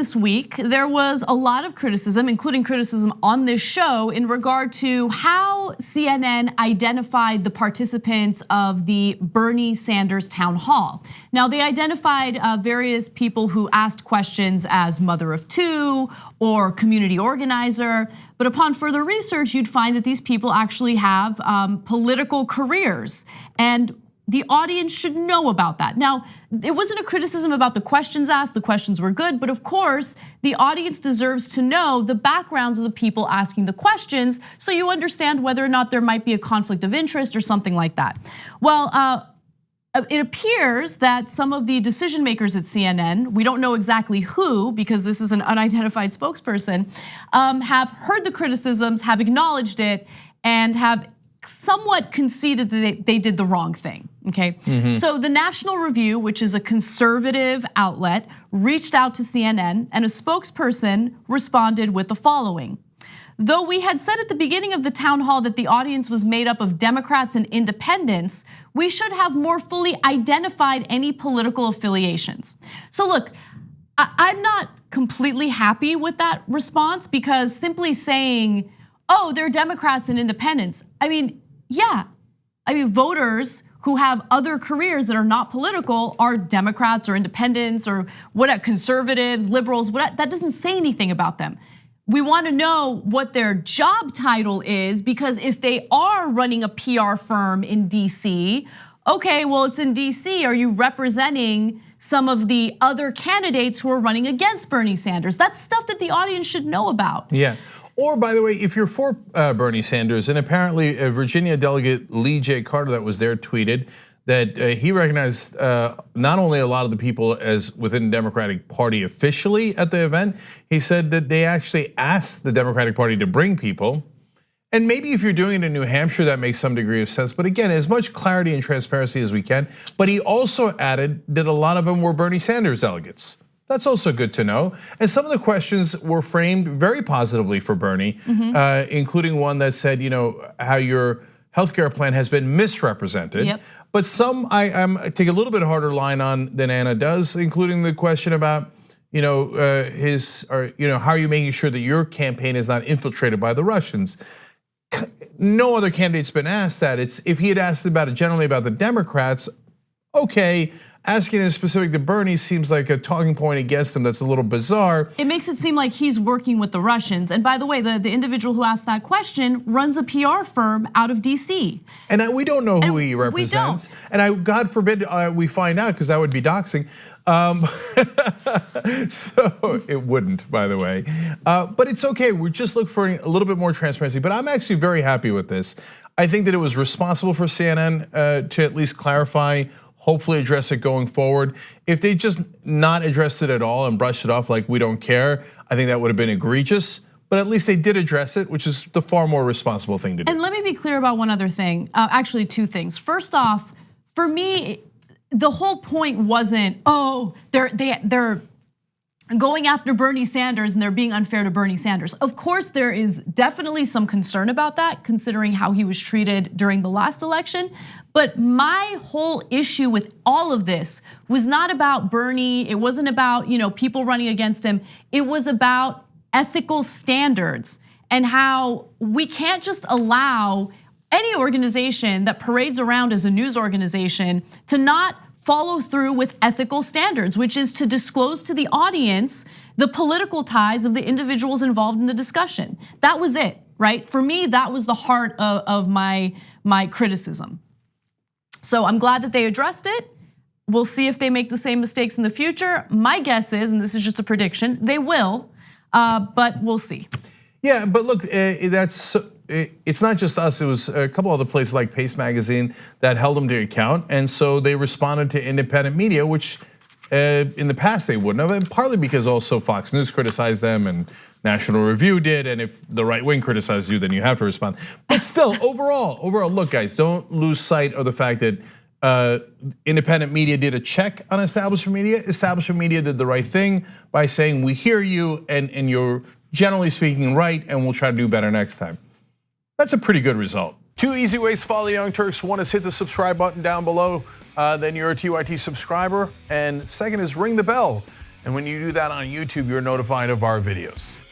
this week, there was a lot of criticism, including criticism on this show, in regard to how CNN identified the participants of the Bernie Sanders town hall. Now, they identified various people who asked questions as mother of two or community organizer, but upon further research, you'd find that these people actually have political careers, and the audience should know about that. Now, it wasn't a criticism about the questions asked, the questions were good, but of course, the audience deserves to know the backgrounds of the people asking the questions so you understand whether or not there might be a conflict of interest or something like that. Well, it appears that some of the decision makers at CNN, we don't know exactly who because this is an unidentified spokesperson, have heard the criticisms, have acknowledged it, and have somewhat conceded that they did the wrong thing, okay? So the National Review, which is a conservative outlet, reached out to CNN, and a spokesperson responded with the following. Though we had said at the beginning of the town hall that the audience was made up of Democrats and independents, we should have more fully identified any political affiliations. So look, I'm not completely happy with that response because simply saying, oh, they're Democrats and independents. I mean, yeah, voters who have other careers that are not political are Democrats or independents or what, conservatives, liberals, what, that doesn't say anything about them. We want to know what their job title is because if they are running a PR firm in DC, okay, well, it's in DC. Are you representing some of the other candidates who are running against Bernie Sanders? That's stuff that the audience should know about. Yeah. Or, by the way, if you're for Bernie Sanders, and apparently Virginia delegate Lee J. Carter that was there tweeted that he recognized not only a lot of the people as within the Democratic Party officially at the event, he said that they actually asked the Democratic Party to bring people. And maybe if you're doing it in New Hampshire, that makes some degree of sense. But again, as much clarity and transparency as we can. But he also added that a lot of them were Bernie Sanders delegates. That's also good to know. And some of the questions were framed very positively for Bernie, including one that said, how your healthcare plan has been misrepresented. Yep. But some I'm take a little bit harder line on than Anna does, including the question about, how are you making sure that your campaign is not infiltrated by the Russians? No other candidate's been asked that. It's if he had asked about it generally about the Democrats, okay. Asking it specific to Bernie seems like a talking point against them that's a little bizarre. It makes it seem like he's working with the Russians. And by the way, the individual who asked that question runs a PR firm out of DC. And we don't know who he represents. And God forbid we find out because that would be doxing. So it wouldn't, by the way. But it's okay, we're just looking for a little bit more transparency. But I'm actually very happy with this. I think that it was responsible for CNN to at least clarify, hopefully address it going forward. If they just not addressed it at all and brushed it off like we don't care, I think that would have been egregious. But at least they did address it, which is the far more responsible thing to do. And let me be clear about one other thing, actually two things. First off, for me, the whole point wasn't, they're going after Bernie Sanders and they're being unfair to Bernie Sanders. Of course, there is definitely some concern about that, considering how he was treated during the last election. But my whole issue with all of this was not about Bernie. It wasn't about people running against him. It was about ethical standards and how we can't just allow any organization that parades around as a news organization to not follow through with ethical standards, which is to disclose to the audience the political ties of the individuals involved in the discussion. That was it, right? For me, that was the heart of my criticism. So I'm glad that they addressed it. We'll see if they make the same mistakes in the future. My guess is, and this is just a prediction, they will, but we'll see. Yeah, but look, it's not just us. It was a couple other places like Pace Magazine that held them to account. And so they responded to independent media, which in the past they wouldn't have, and partly because also Fox News criticized them and National Review did, and if the right wing criticizes you, then you have to respond. But still, overall, look, guys, don't lose sight of the fact that independent media did a check on establishment media. Establishment media did the right thing by saying, we hear you, and you're generally speaking right, and we'll try to do better next time. That's a pretty good result. Two easy ways to follow the Young Turks. One is hit the subscribe button down below, then you're a TYT subscriber. And second is ring the bell. And when you do that on YouTube, you're notified of our videos.